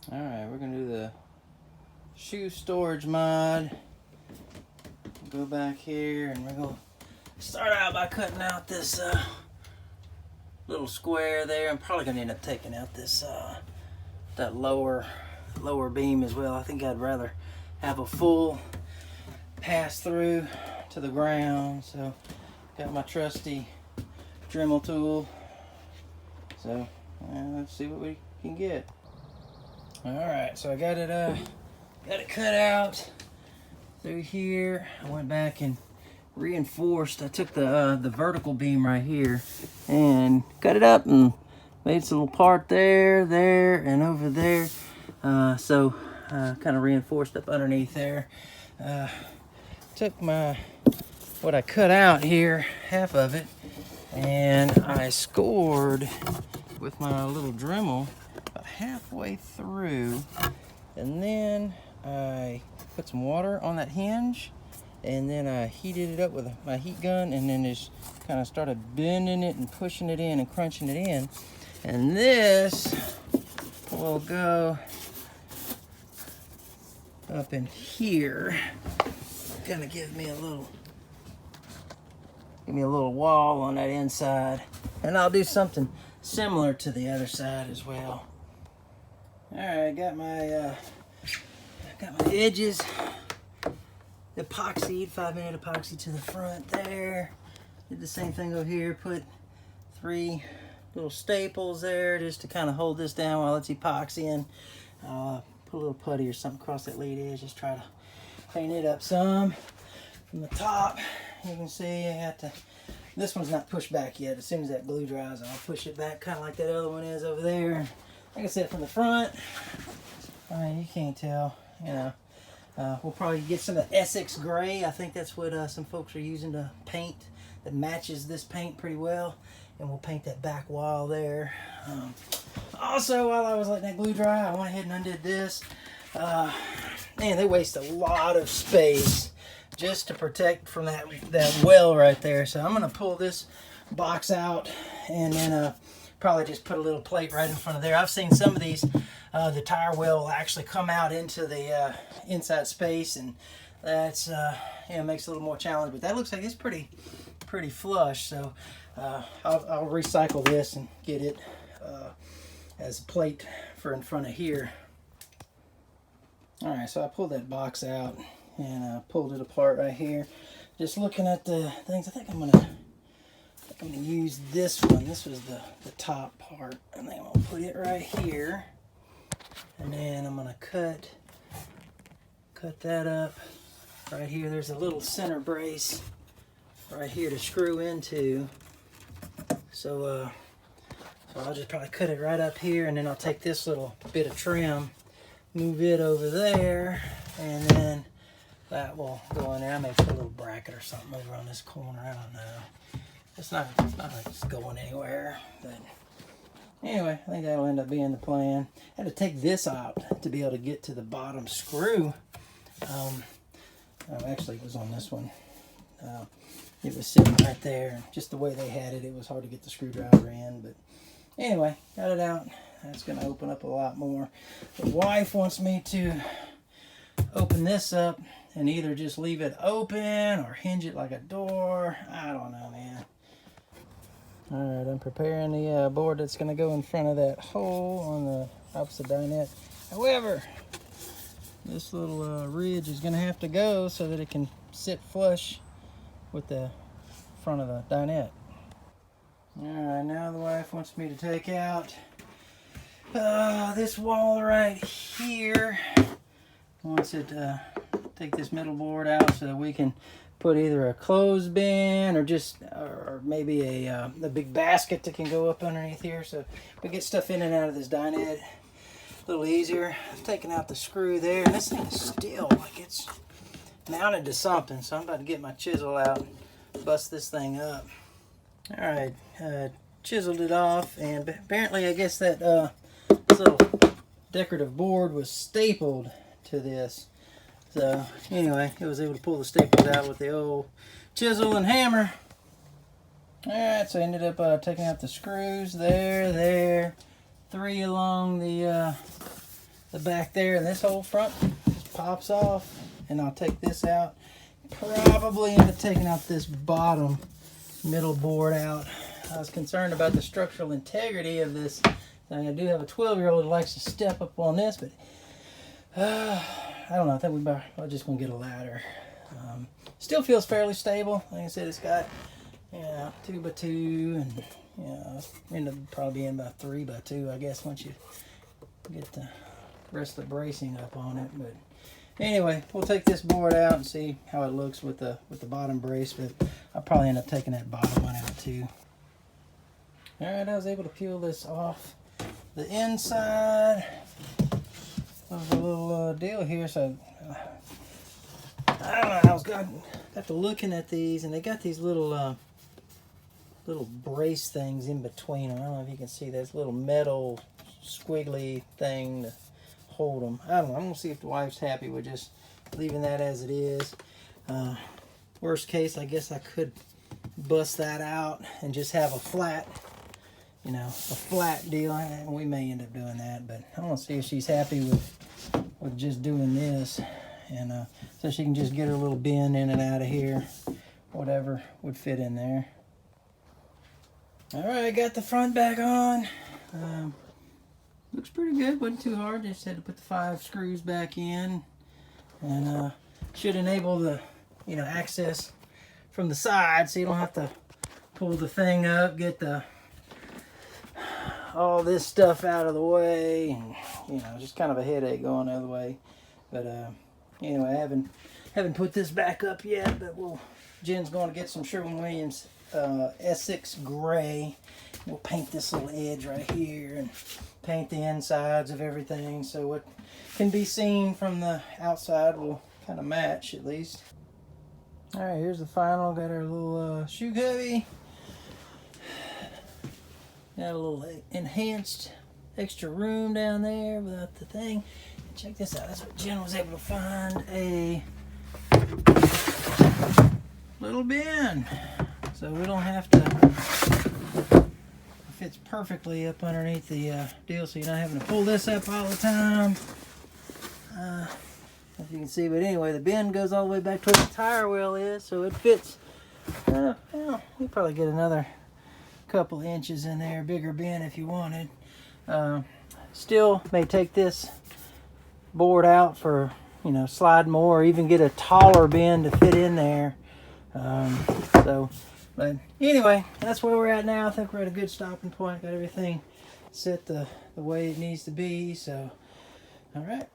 Alright, we're going to do the shoe storage mod. Go back here and we're going to start out by cutting out this little square there. I'm probably going to end up taking out this that lower beam as well. I think I'd rather have a full pass through to the ground. So got my trusty Dremel tool. So let's see what we can get. Alright, so I got it cut out through here. I went back and reinforced. I took the vertical beam right here and cut it up and made this little part there, and over there. So kind of reinforced up underneath there. Took what I cut out here, half of it, and I scored with my little Dremel about halfway through, and then I put some water on that hinge, and then I heated it up with my heat gun, and then just kind of started bending it and pushing it in and crunching it in. And this will go up in here. Gonna give me a little wall on that inside, and I'll do something similar to the other side as well. All right, got my edges epoxied, 5-minute epoxy to the front there. Did the same thing over here. Put 3 little staples there just to kind of hold this down while it's epoxying. Put a little putty or something across that lead edge. Just try to clean it up some. From the top, you can see I got to. This one's not pushed back yet. As soon as that glue dries, I'll push it back, kind of like that other one is over there. Like I said, from the front, I mean, you can't tell, you know. We'll probably get some of the FSX gray. I think that's what some folks are using to paint. That matches this paint pretty well. And we'll paint that back wall there. Also, while I was letting that glue dry, I went ahead and undid this. Man, they waste a lot of space just to protect from that well right there. So I'm going to pull this box out and then probably just put a little plate right in front of there. I've seen some of these, the tire well will actually come out into the inside space, and that's makes it a little more challenging. But that looks like it's pretty flush. So I'll recycle this and get it as a plate for in front of here. All right, so I pulled that box out and pulled it apart right here. Just looking at the things, I think I'm gonna use this one. This was the top part, and then I'm gonna put it right here, and then I'm gonna cut that up right here. There's a little center brace right here to screw into. So I'll just probably cut it right up here, and then I'll take this little bit of trim, move it over there, and then that will go in there. I may put a little bracket or something over on this corner. I don't know. It's not like it's going anywhere. But anyway, I think that'll end up being the plan. I had to take this out to be able to get to the bottom screw. Actually, it was on this one. It was sitting right there. Just the way they had it, it was hard to get the screwdriver in. But anyway, got it out. That's going to open up a lot more. The wife wants me to open this up and either just leave it open or hinge it like a door. I don't know, man. Alright, I'm preparing the board that's going to go in front of that hole on the opposite dinette. However, this little ridge is going to have to go so that it can sit flush with the front of the dinette. Alright, now the wife wants me to take out this wall right here. Wants it to take this middle board out so that we can put either a clothesbin or maybe a big basket that can go up underneath here, so we get stuff in and out of this dinette a little easier. I've taken out the screw there, and this thing is still like it's mounted to something, so I'm about to get my chisel out and bust this thing up. All right, chiseled it off, and apparently I guess that this little decorative board was stapled to this. So anyway, I was able to pull the staples out with the old chisel and hammer. Alright, so I ended up taking out the screws there, 3 along the the back there, and this whole front just pops off. And I'll take this out. Probably end up taking out this bottom middle board out. I was concerned about the structural integrity of this. I do have a 12-year-old who likes to step up on this, but I don't know. I think I'm just gonna get a ladder. Still feels fairly stable. Like I said, it's got 2x2, and end up probably being about 3x2, I guess, once you get the rest of the bracing up on it. But anyway, we'll take this board out and see how it looks with the bottom brace. But I'll probably end up taking that bottom one out too. All right, I was able to peel this off the inside of the little deal here. So I don't know. I was got to looking at these, and they got these little brace things in between them. I don't know if you can see this little metal squiggly thing to hold them. I don't know. I'm gonna see if the wife's happy with just leaving that as it is. Worst case, I guess I could bust that out and just have a flat, a flat deal. And we may end up doing that, but I want to see if she's happy with just doing this, and so she can just get her little bin in and out of here, whatever would fit in there. All right, got the front back on. Looks pretty good. Wasn't too hard. Just had to put the 5 screws back in, and should enable the access from the side, so you don't have to pull the thing up, get all this stuff out of the way, and just kind of a headache going the other way. But anyway, I haven't put this back up yet, but Jen's going to get some Sherwin-Williams S6 gray. We'll paint this little edge right here and paint the insides of everything, so what can be seen from the outside will kind of match at least. All right, here's the final. Got our little shoe cubby. Got a little enhanced extra room down there without the thing. Check this out. That's what Jen was able to find, a little bin. So we don't have to, it fits perfectly up underneath the deal, so you're not having to pull this up all the time. As you can see, but anyway, the bin goes all the way back to where the tire wheel is, so it fits. Well, you probably get another couple inches in there, bigger bin if you wanted. Still may take this board out for slide more, or even get a taller bin to fit in there. But anyway, that's where we're at now. I think we're at a good stopping point. Got everything set the way it needs to be. So all right.